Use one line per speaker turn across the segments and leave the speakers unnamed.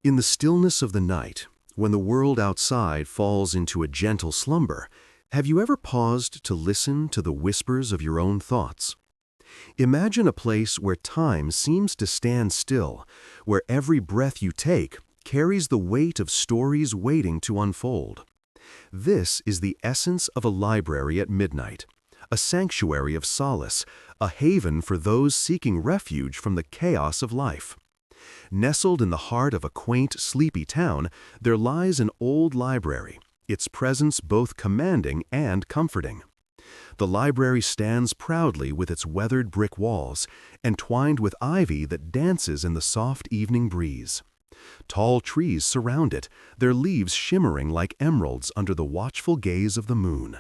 In the stillness of the night, when the world outside falls into a gentle slumber, have you ever paused to listen to the whispers of your own thoughts? Imagine a place where time seems to stand still, where every breath you take carries the weight of stories waiting to unfold. This is the essence of a library at midnight, a sanctuary of solace, a haven for those seeking refuge from the chaos of life. Nestled in the heart of a quaint, sleepy town, there lies an old library, its presence both commanding and comforting. The library stands proudly with its weathered brick walls, entwined with ivy that dances in the soft evening breeze. Tall trees surround it, their leaves shimmering like emeralds under the watchful gaze of the moon.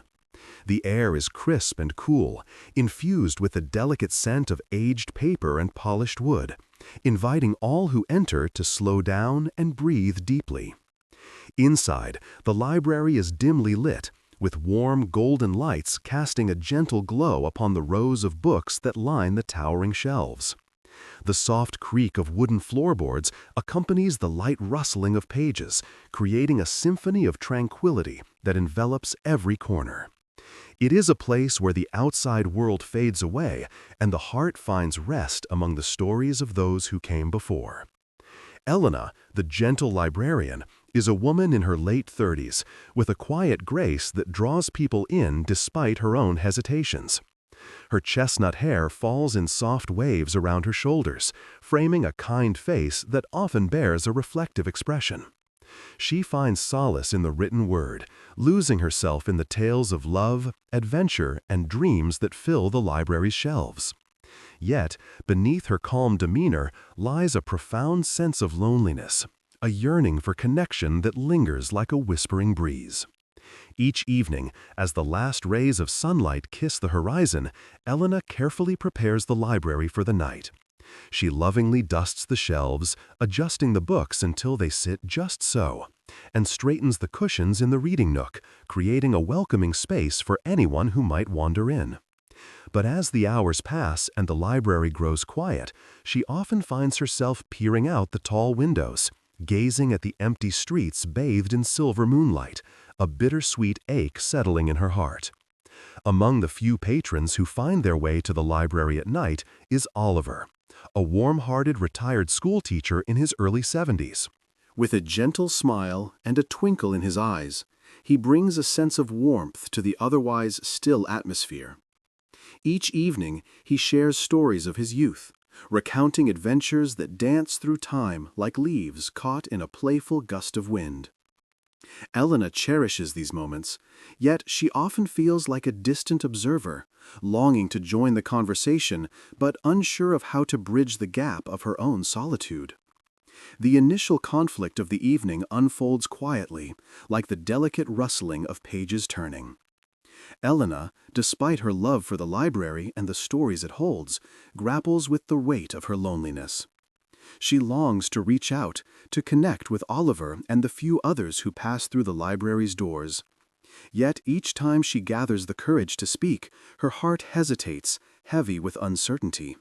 The air is crisp and cool, infused with the delicate scent of aged paper and polished wood, inviting all who enter to slow down and breathe deeply. Inside, the library is dimly lit, with warm golden lights casting a gentle glow upon the rows of books that line the towering shelves. The soft creak of wooden floorboards accompanies the light rustling of pages, creating a symphony of tranquility that envelops every corner. It is a place where the outside world fades away and the heart finds rest among the stories of those who came before. Elena, the gentle librarian, is a woman in her late 30s, with a quiet grace that draws people in despite her own hesitations. Her chestnut hair falls in soft waves around her shoulders, framing a kind face that often bears a reflective expression. She finds solace in the written word, losing herself in the tales of love, adventure, and dreams that fill the library's shelves. Yet, beneath her calm demeanor lies a profound sense of loneliness, a yearning for connection that lingers like a whispering breeze. Each evening, as the last rays of sunlight kiss the horizon, Elena carefully prepares the library for the night. She lovingly dusts the shelves, adjusting the books until they sit just so, and straightens the cushions in the reading nook, creating a welcoming space for anyone who might wander in. But as the hours pass and the library grows quiet, she often finds herself peering out the tall windows, gazing at the empty streets bathed in silver moonlight, a bittersweet ache settling in her heart. Among the few patrons who find their way to the library at night is Oliver, a warm-hearted retired schoolteacher in his early 70s. With a gentle smile and a twinkle in his eyes, he brings a sense of warmth to the otherwise still atmosphere. Each evening, he shares stories of his youth, recounting adventures that dance through time like leaves caught in a playful gust of wind. Elena cherishes these moments, yet she often feels like a distant observer, longing to join the conversation but unsure of how to bridge the gap of her own solitude. The initial conflict of the evening unfolds quietly, like the delicate rustling of pages turning. Elena, despite her love for the library and the stories it holds, grapples with the weight of her loneliness. She longs to reach out, to connect with Oliver and the few others who pass through the library's doors. Yet each time she gathers the courage to speak, her heart hesitates, heavy with uncertainty.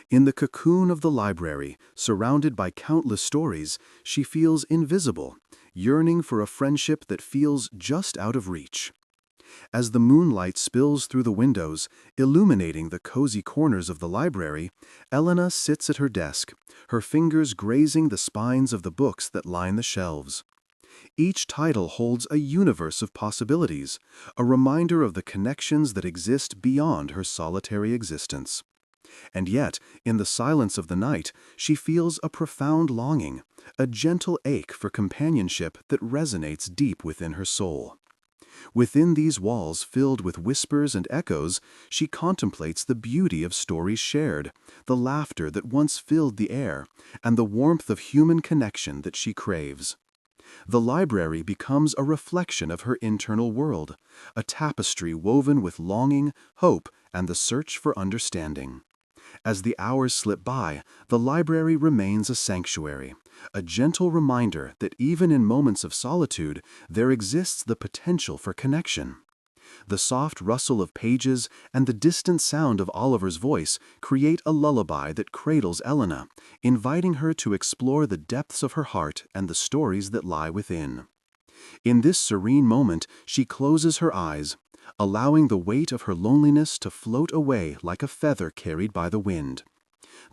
In the cocoon of the library, surrounded by countless stories, she feels invisible, yearning for a friendship that feels just out of reach. As the moonlight spills through the windows, illuminating the cozy corners of the library, Elena sits at her desk, her fingers grazing the spines of the books that line the shelves. Each title holds a universe of possibilities, a reminder of the connections that exist beyond her solitary existence. And yet, in the silence of the night, she feels a profound longing, a gentle ache for companionship that resonates deep within her soul. Within these walls filled with whispers and echoes, she contemplates the beauty of stories shared, the laughter that once filled the air, and the warmth of human connection that she craves. The library becomes a reflection of her internal world, a tapestry woven with longing, hope, and the search for understanding. As the hours slip by, the library remains a sanctuary, a gentle reminder that even in moments of solitude, there exists the potential for connection. The soft rustle of pages and the distant sound of Oliver's voice create a lullaby that cradles Elena, inviting her to explore the depths of her heart and the stories that lie within. In this serene moment, she closes her eyes, allowing the weight of her loneliness to float away like a feather carried by the wind.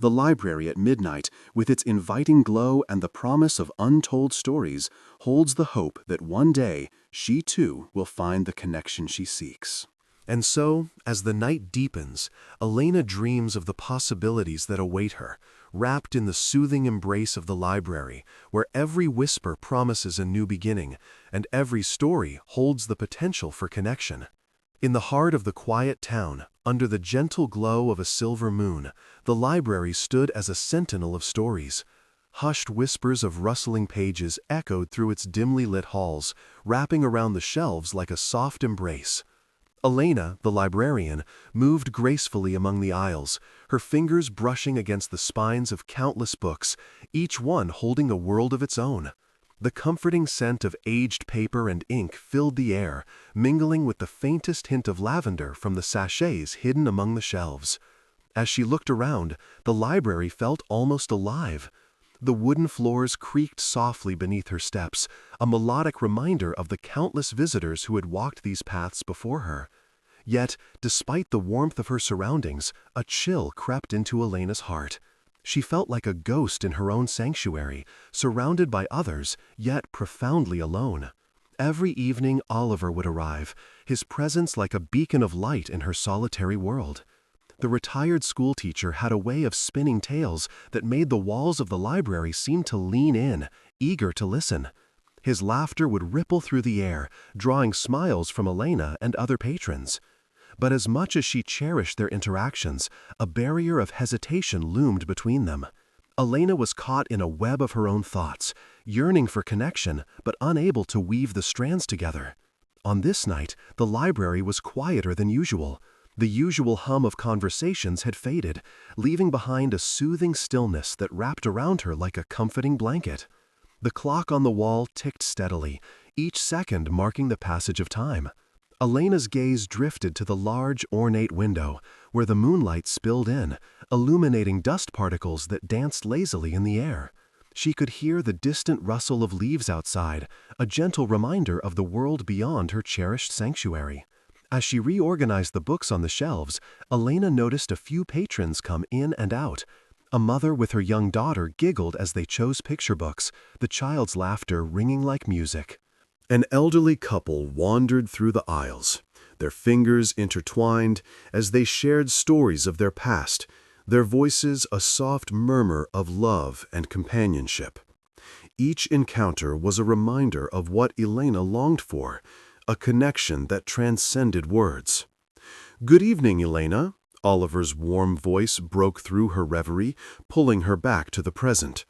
The library at midnight, with its inviting glow and the promise of untold stories, holds the hope that one day she too will find the connection she seeks. And so, as the night deepens, Elena dreams of the possibilities that await her, wrapped in the soothing embrace of the library, where every whisper promises a new beginning, and every story holds the potential for connection. In the heart of the quiet town, under the gentle glow of a silver moon, the library stood as a sentinel of stories. Hushed whispers of rustling pages echoed through its dimly lit halls, wrapping around the shelves like a soft embrace. Elena, the librarian, moved gracefully among the aisles, her fingers brushing against the spines of countless books, each one holding a world of its own. The comforting scent of aged paper and ink filled the air, mingling with the faintest hint of lavender from the sachets hidden among the shelves. As she looked around, the library felt almost alive. The wooden floors creaked softly beneath her steps, a melodic reminder of the countless visitors who had walked these paths before her. Yet, despite the warmth of her surroundings, a chill crept into Elena's heart. She felt like a ghost in her own sanctuary, surrounded by others, yet profoundly alone. Every evening Oliver would arrive, his presence like a beacon of light in her solitary world. The retired schoolteacher had a way of spinning tales that made the walls of the library seem to lean in, eager to listen. His laughter would ripple through the air, drawing smiles from Elena and other patrons. But as much as she cherished their interactions, a barrier of hesitation loomed between them. Elena was caught in a web of her own thoughts, yearning for connection, but unable to weave the strands together. On this night, the library was quieter than usual. The usual hum of conversations had faded, leaving behind a soothing stillness that wrapped around her like a comforting blanket. The clock on the wall ticked steadily, each second marking the passage of time. Elena's gaze drifted to the large, ornate window, where the moonlight spilled in, illuminating dust particles that danced lazily in the air. She could hear the distant rustle of leaves outside, a gentle reminder of the world beyond her cherished sanctuary. As she reorganized the books on the shelves, Elena noticed a few patrons come in and out. A mother with her young daughter giggled as they chose picture books, the child's laughter ringing like music. An elderly couple wandered through the aisles, their fingers intertwined as they shared stories of their past, their voices a soft murmur of love and companionship. Each encounter was a reminder of what Elena longed for, a connection that transcended words. "Good evening, Elena." Oliver's warm voice broke through her reverie, pulling her back to the present.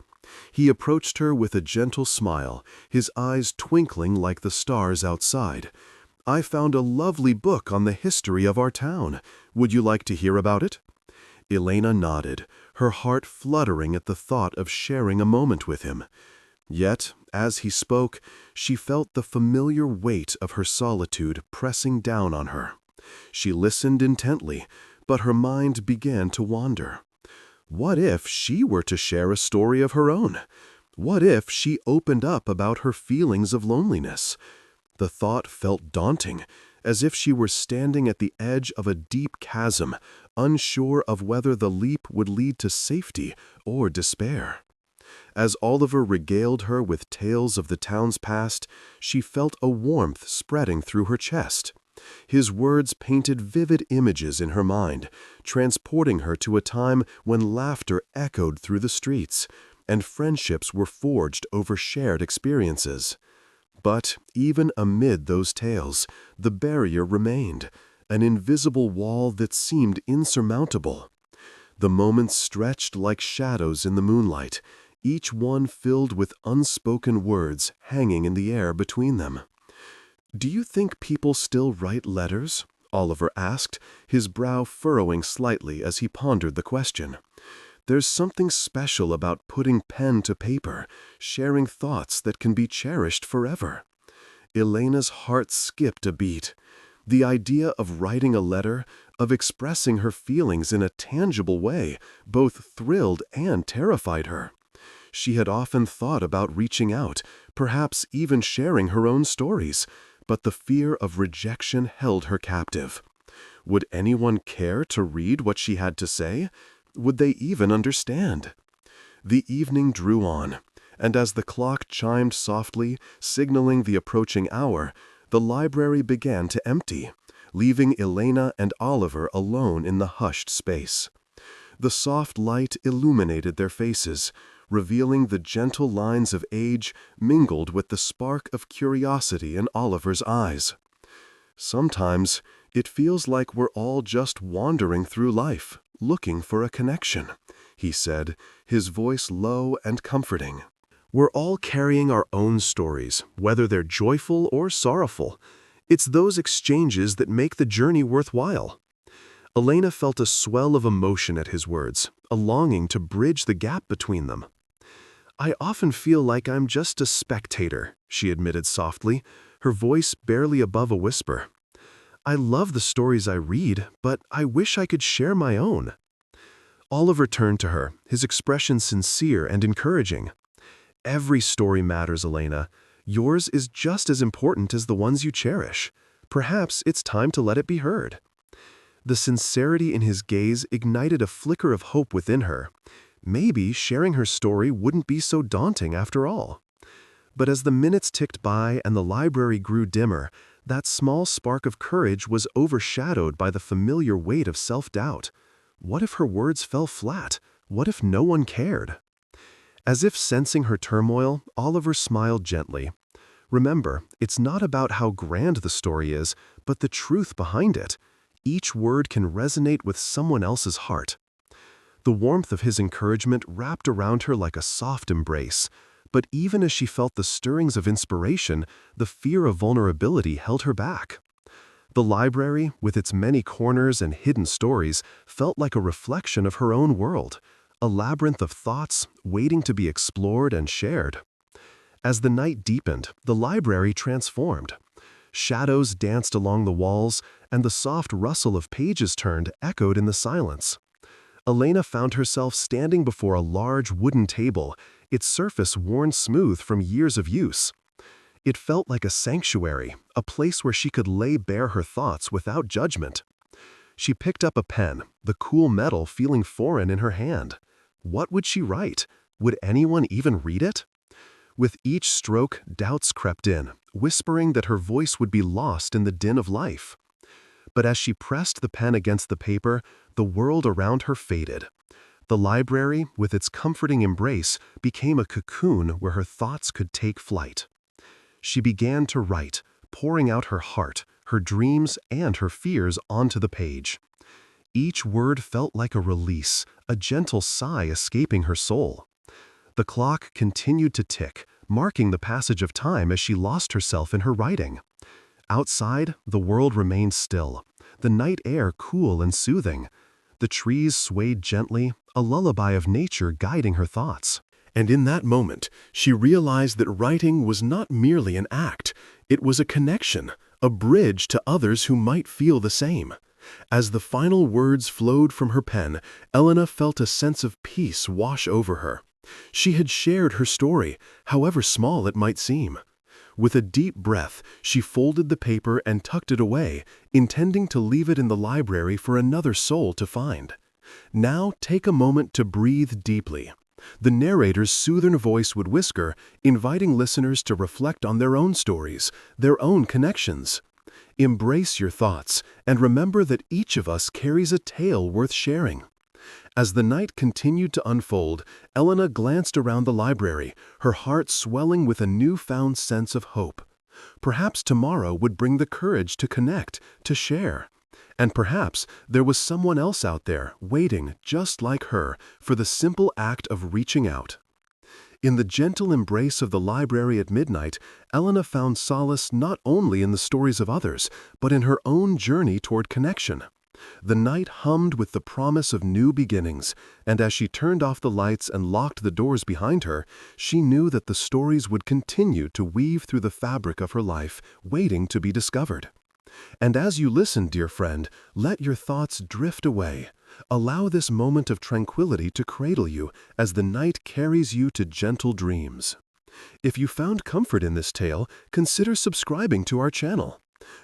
He approached her with a gentle smile, his eyes twinkling like the stars outside. "I found a lovely book on the history of our town. Would you like to hear about it?" Elena nodded, her heart fluttering at the thought of sharing a moment with him. Yet, as he spoke, she felt the familiar weight of her solitude pressing down on her. She listened intently, but her mind began to wander. What if she were to share a story of her own? What if she opened up about her feelings of loneliness? The thought felt daunting, as if she were standing at the edge of a deep chasm, unsure of whether the leap would lead to safety or despair. As Oliver regaled her with tales of the town's past, she felt a warmth spreading through her chest. His words painted vivid images in her mind, transporting her to a time when laughter echoed through the streets, and friendships were forged over shared experiences. But even amid those tales, the barrier remained, an invisible wall that seemed insurmountable. The moments stretched like shadows in the moonlight, each one filled with unspoken words hanging in the air between them. "Do you think people still write letters?" Oliver asked, his brow furrowing slightly as he pondered the question. "There's something special about putting pen to paper, sharing thoughts that can be cherished forever." Elena's heart skipped a beat. The idea of writing a letter, of expressing her feelings in a tangible way, both thrilled and terrified her. She had often thought about reaching out, perhaps even sharing her own stories, but the fear of rejection held her captive. Would anyone care to read what she had to say? Would they even understand? The evening drew on, and as the clock chimed softly, signaling the approaching hour, the library began to empty, leaving Elena and Oliver alone in the hushed space. The soft light illuminated their faces, revealing the gentle lines of age mingled with the spark of curiosity in Oliver's eyes. Sometimes it feels like we're all just wandering through life, looking for a connection, he said, his voice low and comforting. We're all carrying our own stories, whether they're joyful or sorrowful. It's those exchanges that make the journey worthwhile. Elena felt a swell of emotion at his words, a longing to bridge the gap between them. I often feel like I'm just a spectator, she admitted softly, her voice barely above a whisper. I love the stories I read, but I wish I could share my own. Oliver turned to her, his expression sincere and encouraging. Every story matters, Elena. Yours is just as important as the ones you cherish. Perhaps it's time to let it be heard. The sincerity in his gaze ignited a flicker of hope within her. Maybe sharing her story wouldn't be so daunting after all. But as the minutes ticked by and the library grew dimmer, that small spark of courage was overshadowed by the familiar weight of self-doubt. What if her words fell flat? What if no one cared? As if sensing her turmoil, Oliver smiled gently. Remember, it's not about how grand the story is, but the truth behind it. Each word can resonate with someone else's heart. The warmth of his encouragement wrapped around her like a soft embrace, but even as she felt the stirrings of inspiration, the fear of vulnerability held her back. The library, with its many corners and hidden stories, felt like a reflection of her own world, a labyrinth of thoughts waiting to be explored and shared. As the night deepened, the library transformed. Shadows danced along the walls, and the soft rustle of pages turned echoed in the silence. Elena found herself standing before a large wooden table, its surface worn smooth from years of use. It felt like a sanctuary, a place where she could lay bare her thoughts without judgment. She picked up a pen, the cool metal feeling foreign in her hand. What would she write? Would anyone even read it? With each stroke, doubts crept in, whispering that her voice would be lost in the din of life. But as she pressed the pen against the paper, the world around her faded. The library, with its comforting embrace, became a cocoon where her thoughts could take flight. She began to write, pouring out her heart, her dreams, and her fears onto the page. Each word felt like a release, a gentle sigh escaping her soul. The clock continued to tick, marking the passage of time as she lost herself in her writing. Outside, the world remained still, the night air cool and soothing. The trees swayed gently, a lullaby of nature guiding her thoughts. And in that moment, she realized that writing was not merely an act, it was a connection, a bridge to others who might feel the same. As the final words flowed from her pen, Elena felt a sense of peace wash over her. She had shared her story, however small it might seem. With a deep breath, she folded the paper and tucked it away, intending to leave it in the library for another soul to find. Now take a moment to breathe deeply. The narrator's soothing voice would whisper, inviting listeners to reflect on their own stories, their own connections. Embrace your thoughts, and remember that each of us carries a tale worth sharing. As the night continued to unfold, Elena glanced around the library, her heart swelling with a newfound sense of hope. Perhaps tomorrow would bring the courage to connect, to share. And perhaps there was someone else out there, waiting, just like her, for the simple act of reaching out. In the gentle embrace of the library at midnight, Elena found solace not only in the stories of others, but in her own journey toward connection. The night hummed with the promise of new beginnings, and as she turned off the lights and locked the doors behind her, she knew that the stories would continue to weave through the fabric of her life, waiting to be discovered. And as you listen, dear friend, let your thoughts drift away. Allow this moment of tranquility to cradle you as the night carries you to gentle dreams. If you found comfort in this tale, consider subscribing to our channel.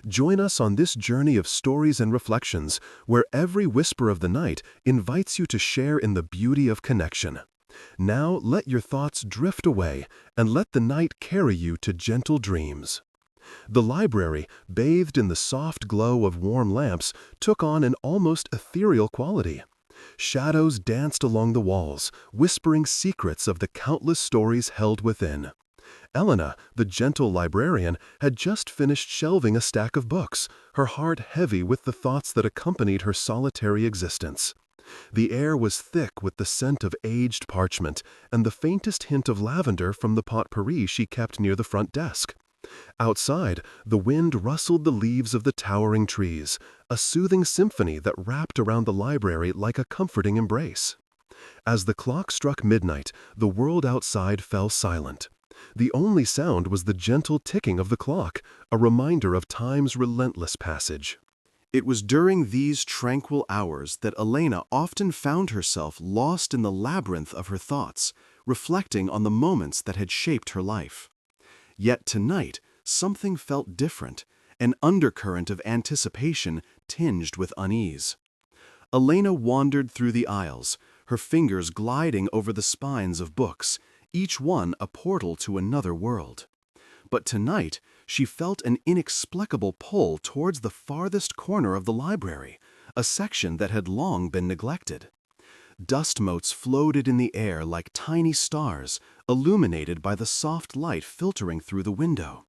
Join us on this journey of stories and reflections, where every whisper of the night invites you to share in the beauty of connection. Now let your thoughts drift away and let the night carry you to gentle dreams. The library, bathed in the soft glow of warm lamps, took on an almost ethereal quality. Shadows danced along the walls, whispering secrets of the countless stories held within. Elena, the gentle librarian, had just finished shelving a stack of books, her heart heavy with the thoughts that accompanied her solitary existence. The air was thick with the scent of aged parchment and the faintest hint of lavender from the potpourri she kept near the front desk. Outside, the wind rustled the leaves of the towering trees, a soothing symphony that wrapped around the library like a comforting embrace. As the clock struck midnight, the world outside fell silent. The only sound was the gentle ticking of the clock, a reminder of time's relentless passage. It was during these tranquil hours that Elena often found herself lost in the labyrinth of her thoughts, reflecting on the moments that had shaped her life. Yet tonight, something felt different, an undercurrent of anticipation tinged with unease. Elena wandered through the aisles, her fingers gliding over the spines of books, each one a portal to another world. But tonight, she felt an inexplicable pull towards the farthest corner of the library, a section that had long been neglected. Dust motes floated in the air like tiny stars, illuminated by the soft light filtering through the window.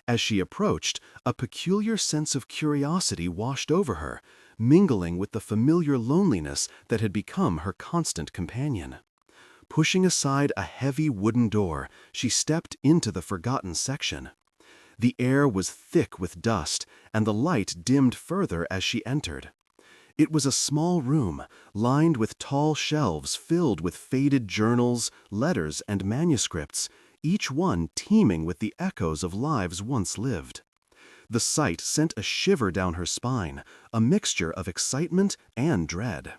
As she approached, a peculiar sense of curiosity washed over her, mingling with the familiar loneliness that had become her constant companion. Pushing aside a heavy wooden door, she stepped into the forgotten section. The air was thick with dust, and the light dimmed further as she entered. It was a small room, lined with tall shelves filled with faded journals, letters, and manuscripts, each one teeming with the echoes of lives once lived. The sight sent a shiver down her spine, a mixture of excitement and dread.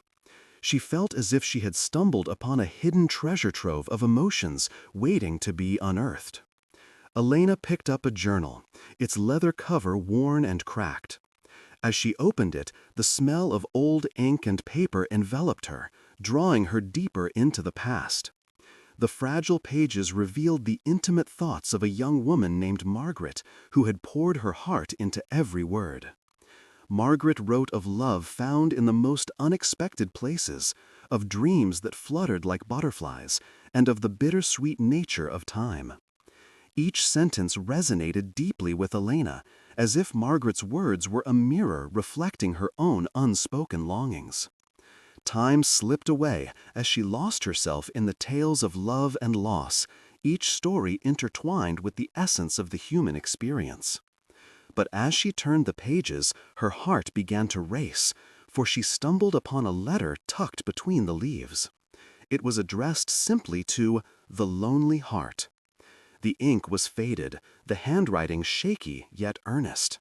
She felt as if she had stumbled upon a hidden treasure trove of emotions waiting to be unearthed. Elena picked up a journal, its leather cover worn and cracked. As she opened it, the smell of old ink and paper enveloped her, drawing her deeper into the past. The fragile pages revealed the intimate thoughts of a young woman named Margaret, who had poured her heart into every word. Margaret wrote of love found in the most unexpected places, of dreams that fluttered like butterflies, and of the bittersweet nature of time. Each sentence resonated deeply with Elena, as if Margaret's words were a mirror reflecting her own unspoken longings. Time slipped away as she lost herself in the tales of love and loss, each story intertwined with the essence of the human experience. But as she turned the pages, her heart began to race, for she stumbled upon a letter tucked between the leaves. It was addressed simply to the lonely heart. The ink was faded, the handwriting shaky yet earnest.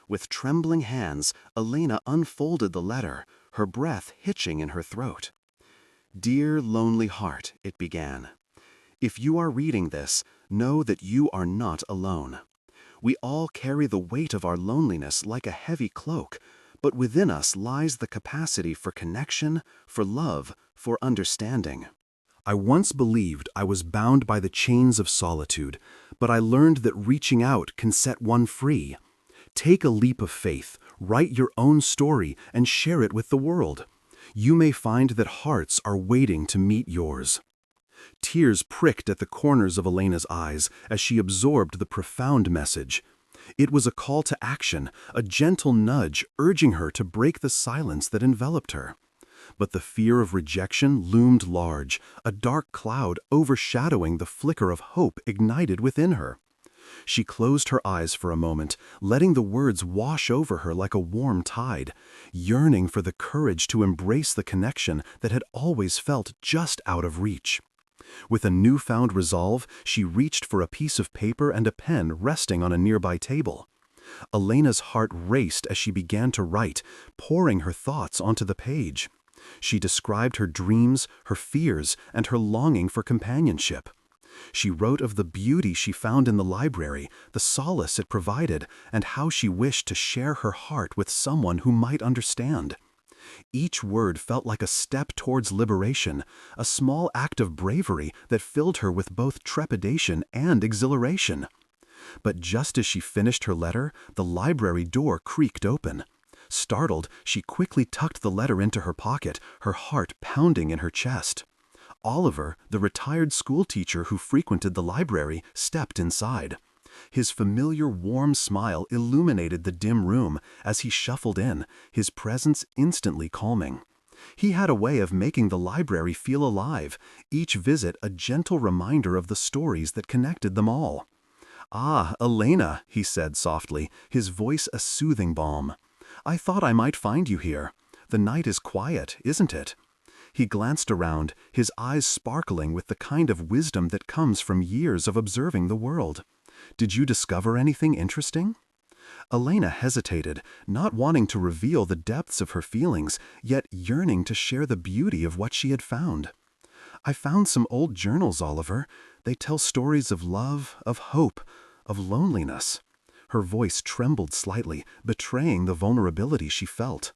With trembling hands, Elena unfolded the letter, her breath hitching in her throat. "Dear lonely heart," it began. "If you are reading this, know that you are not alone. We all carry the weight of our loneliness like a heavy cloak, but within us lies the capacity for connection, for love, for understanding. I once believed I was bound by the chains of solitude, but I learned that reaching out can set one free. Take a leap of faith, write your own story, and share it with the world. You may find that hearts are waiting to meet yours." Tears pricked at the corners of Elena's eyes as she absorbed the profound message. It was a call to action, a gentle nudge urging her to break the silence that enveloped her. But the fear of rejection loomed large, a dark cloud overshadowing the flicker of hope ignited within her. She closed her eyes for a moment, letting the words wash over her like a warm tide, yearning for the courage to embrace the connection that had always felt just out of reach. With a newfound resolve, she reached for a piece of paper and a pen resting on a nearby table. Elena's heart raced as she began to write, pouring her thoughts onto the page. She described her dreams, her fears, and her longing for companionship. She wrote of the beauty she found in the library, the solace it provided, and how she wished to share her heart with someone who might understand. Each word felt like a step towards liberation, a small act of bravery that filled her with both trepidation and exhilaration. But just as she finished her letter, the library door creaked open. Startled, she quickly tucked the letter into her pocket, her heart pounding in her chest. Oliver, the retired schoolteacher who frequented the library, stepped inside. His familiar warm smile illuminated the dim room as he shuffled in, his presence instantly calming. He had a way of making the library feel alive, each visit a gentle reminder of the stories that connected them all. "Ah, Elena," he said softly, his voice a soothing balm. "I thought I might find you here. The night is quiet, isn't it?" He glanced around, his eyes sparkling with the kind of wisdom that comes from years of observing the world. "Did you discover anything interesting?" Elena hesitated, not wanting to reveal the depths of her feelings, yet yearning to share the beauty of what she had found. "I found some old journals, Oliver. They tell stories of love, of hope, of loneliness." Her voice trembled slightly, betraying the vulnerability she felt.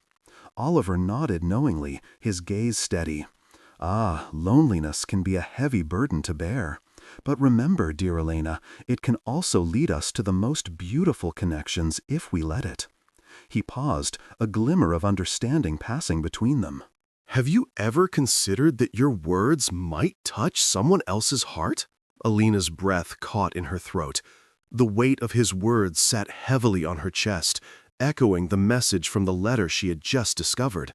Oliver nodded knowingly, his gaze steady. "Ah, loneliness can be a heavy burden to bear. But remember, dear Elena, it can also lead us to the most beautiful connections if we let it." He paused, a glimmer of understanding passing between them. "Have you ever considered that your words might touch someone else's heart?" Elena's breath caught in her throat. The weight of his words sat heavily on her chest, echoing the message from the letter she had just discovered.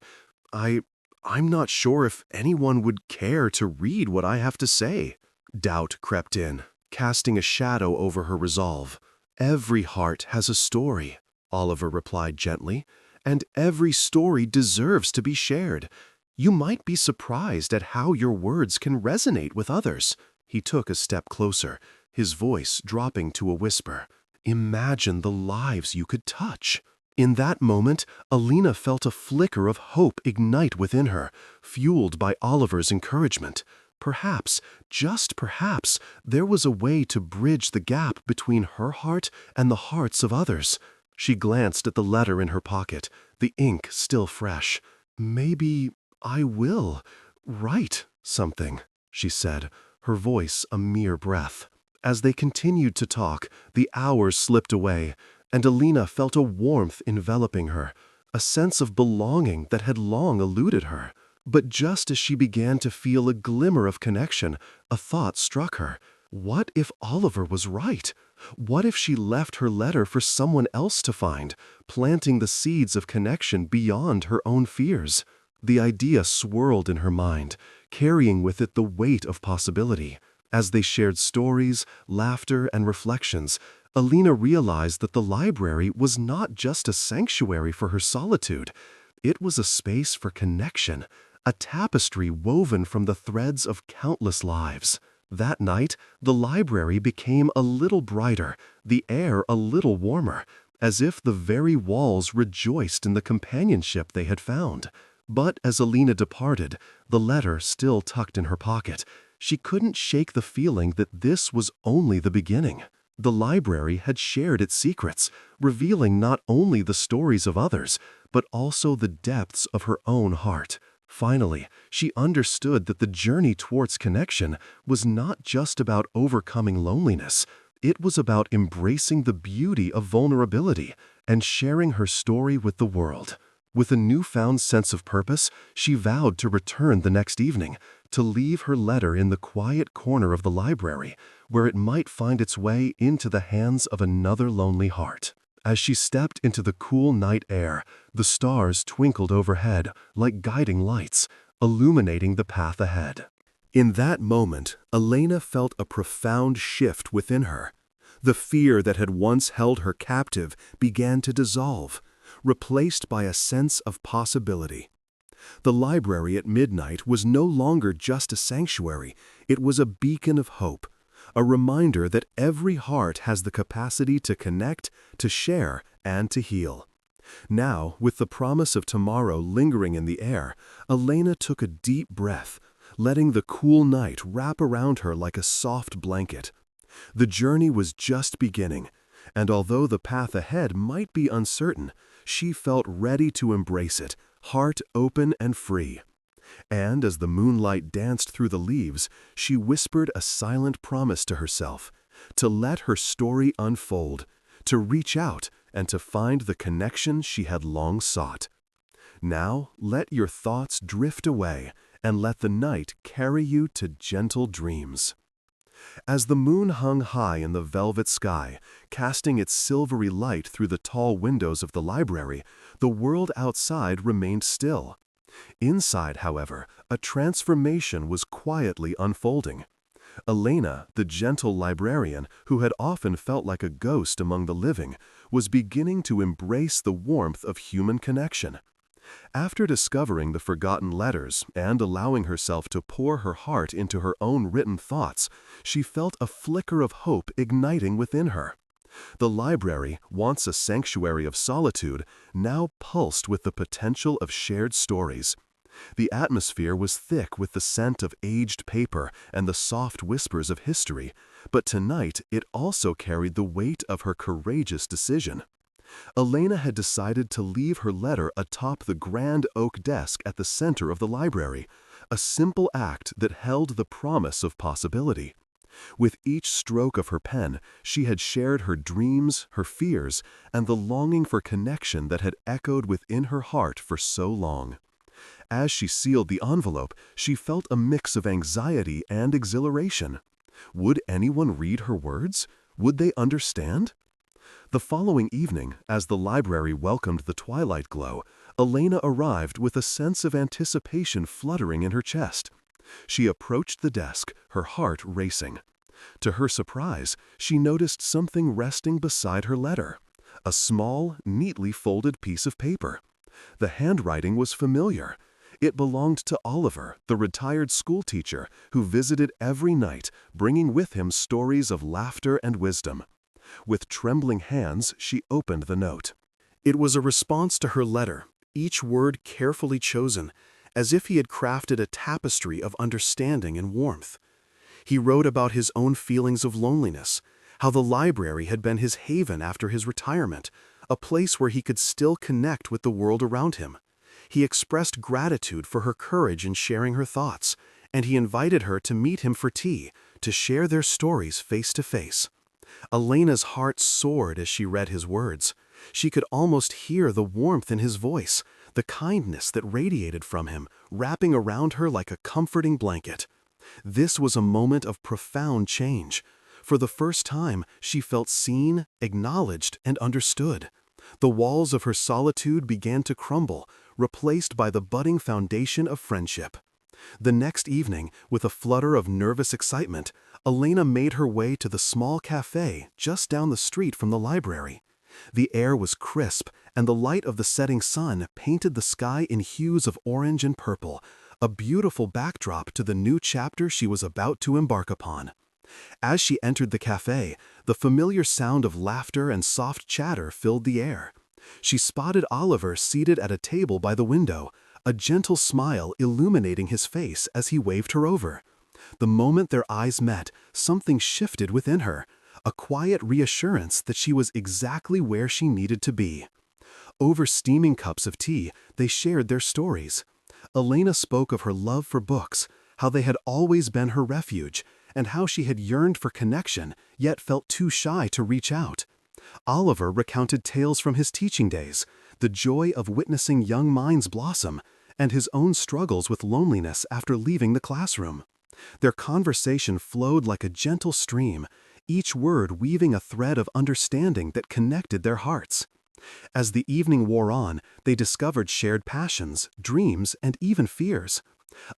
I'm not sure if anyone would care to read what I have to say." Doubt crept in, casting a shadow over her resolve. "Every heart has a story," Oliver replied gently, "and every story deserves to be shared. You might be surprised at how your words can resonate with others." He took a step closer, his voice dropping to a whisper. "Imagine the lives you could touch." In that moment, Elena felt a flicker of hope ignite within her, fueled by Oliver's encouragement. Perhaps, just perhaps, there was a way to bridge the gap between her heart and the hearts of others. She glanced at the letter in her pocket, the ink still fresh. "Maybe I will write something," she said, her voice a mere breath. As they continued to talk, the hours slipped away, and Elena felt a warmth enveloping her, a sense of belonging that had long eluded her. But just as she began to feel a glimmer of connection, a thought struck her. What if Oliver was right? What if she left her letter for someone else to find, planting the seeds of connection beyond her own fears? The idea swirled in her mind, carrying with it the weight of possibility. As they shared stories, laughter, and reflections, Elena realized that the library was not just a sanctuary for her solitude. It was a space for connection, a tapestry woven from the threads of countless lives. That night, the library became a little brighter, the air a little warmer, as if the very walls rejoiced in the companionship they had found. But as Elena departed, the letter still tucked in her pocket, she couldn't shake the feeling that this was only the beginning. The library had shared its secrets, revealing not only the stories of others, but also the depths of her own heart. Finally, she understood that the journey towards connection was not just about overcoming loneliness. It was about embracing the beauty of vulnerability and sharing her story with the world. With a newfound sense of purpose, she vowed to return the next evening, to leave her letter in the quiet corner of the library, where it might find its way into the hands of another lonely heart. As she stepped into the cool night air, the stars twinkled overhead like guiding lights, illuminating the path ahead. In that moment, Elena felt a profound shift within her. The fear that had once held her captive began to dissolve, replaced by a sense of possibility. The library at midnight was no longer just a sanctuary, it was a beacon of hope, a reminder that every heart has the capacity to connect, to share, and to heal. Now, with the promise of tomorrow lingering in the air, Elena took a deep breath, letting the cool night wrap around her like a soft blanket. The journey was just beginning, and although the path ahead might be uncertain, she felt ready to embrace it, heart open and free. And as the moonlight danced through the leaves, she whispered a silent promise to herself, to let her story unfold, to reach out and to find the connection she had long sought. Now let your thoughts drift away and let the night carry you to gentle dreams. As the moon hung high in the velvet sky, casting its silvery light through the tall windows of the library, the world outside remained still. Inside, however, a transformation was quietly unfolding. Elena, the gentle librarian who had often felt like a ghost among the living, was beginning to embrace the warmth of human connection. After discovering the forgotten letters and allowing herself to pour her heart into her own written thoughts, she felt a flicker of hope igniting within her. The library, once a sanctuary of solitude, now pulsed with the potential of shared stories. The atmosphere was thick with the scent of aged paper and the soft whispers of history, but tonight it also carried the weight of her courageous decision. Elena had decided to leave her letter atop the grand oak desk at the center of the library, a simple act that held the promise of possibility. With each stroke of her pen, she had shared her dreams, her fears, and the longing for connection that had echoed within her heart for so long. As she sealed the envelope, she felt a mix of anxiety and exhilaration. Would anyone read her words? Would they understand? The following evening, as the library welcomed the twilight glow, Elena arrived with a sense of anticipation fluttering in her chest. She approached the desk, her heart racing. To her surprise, she noticed something resting beside her letter, a small, neatly folded piece of paper. The handwriting was familiar. It belonged to Oliver, the retired schoolteacher who visited every night, bringing with him stories of laughter and wisdom. With trembling hands, she opened the note. It was a response to her letter, each word carefully chosen, as if he had crafted a tapestry of understanding and warmth. He wrote about his own feelings of loneliness, how the library had been his haven after his retirement, a place where he could still connect with the world around him. He expressed gratitude for her courage in sharing her thoughts, and he invited her to meet him for tea, to share their stories face to face. Elena's heart soared as she read his words. She could almost hear the warmth in his voice, the kindness that radiated from him, wrapping around her like a comforting blanket. This was a moment of profound change. For the first time, she felt seen, acknowledged, and understood. The walls of her solitude began to crumble, replaced by the budding foundation of friendship. The next evening, with a flutter of nervous excitement, Elena made her way to the small cafe just down the street from the library. The air was crisp, and the light of the setting sun painted the sky in hues of orange and purple, a beautiful backdrop to the new chapter she was about to embark upon. As she entered the cafe, the familiar sound of laughter and soft chatter filled the air. She spotted Oliver seated at a table by the window, a gentle smile illuminating his face as he waved her over. The moment their eyes met, something shifted within her, a quiet reassurance that she was exactly where she needed to be. Over steaming cups of tea, they shared their stories. Elena spoke of her love for books, how they had always been her refuge, and how she had yearned for connection, yet felt too shy to reach out. Oliver recounted tales from his teaching days, the joy of witnessing young minds blossom, and his own struggles with loneliness after leaving the classroom. Their conversation flowed like a gentle stream, each word weaving a thread of understanding that connected their hearts. As the evening wore on, they discovered shared passions, dreams, and even fears.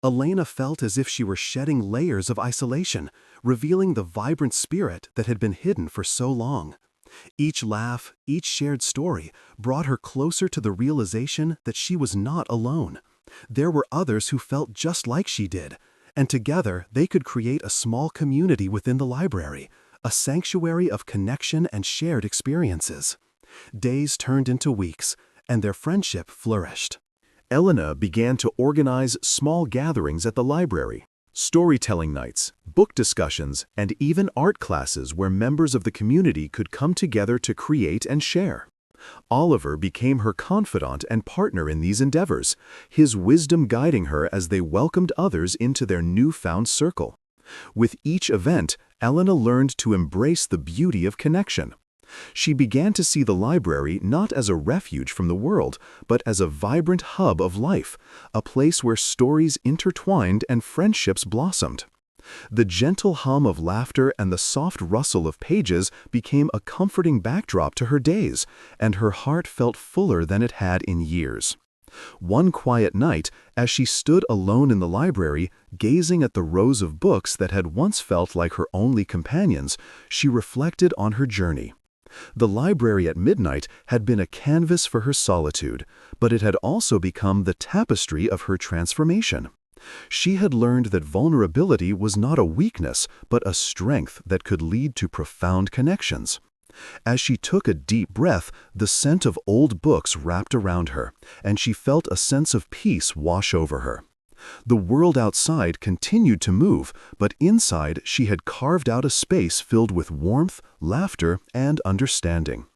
Elena felt as if she were shedding layers of isolation, revealing the vibrant spirit that had been hidden for so long. Each laugh, each shared story brought her closer to the realization that she was not alone. There were others who felt just like she did, and together they could create a small community within the library, a sanctuary of connection and shared experiences. Days turned into weeks, and their friendship flourished. Elena began to organize small gatherings at the library, storytelling nights, book discussions, and even art classes where members of the community could come together to create and share. Oliver became her confidant and partner in these endeavors, his wisdom guiding her as they welcomed others into their newfound circle. With each event, Elena learned to embrace the beauty of connection. She began to see the library not as a refuge from the world, but as a vibrant hub of life, a place where stories intertwined and friendships blossomed. The gentle hum of laughter and the soft rustle of pages became a comforting backdrop to her days, and her heart felt fuller than it had in years. One quiet night, as she stood alone in the library, gazing at the rows of books that had once felt like her only companions, she reflected on her journey. The library at midnight had been a canvas for her solitude, but it had also become the tapestry of her transformation. She had learned that vulnerability was not a weakness, but a strength that could lead to profound connections. As she took a deep breath, the scent of old books wrapped around her, and she felt a sense of peace wash over her. The world outside continued to move, but inside she had carved out a space filled with warmth, laughter, and understanding.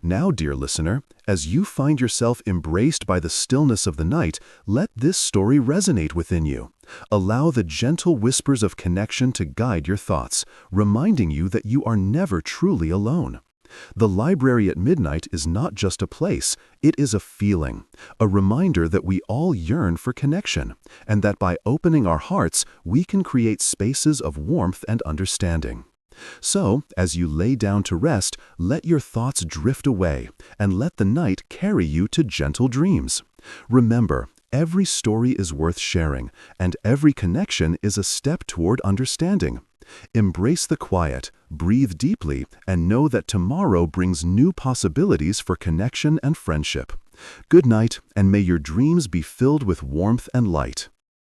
Now, dear listener, as you find yourself embraced by the stillness of the night, let this story resonate within you. Allow the gentle whispers of connection to guide your thoughts, reminding you that you are never truly alone. The library at midnight is not just a place, it is a feeling, a reminder that we all yearn for connection, and that by opening our hearts, we can create spaces of warmth and understanding. So, as you lay down to rest, let your thoughts drift away, and let the night carry you to gentle dreams. Remember, every story is worth sharing, and every connection is a step toward understanding. Embrace the quiet, breathe deeply, and know that tomorrow brings new possibilities for connection and friendship. Good night, and may your dreams be filled with warmth and light.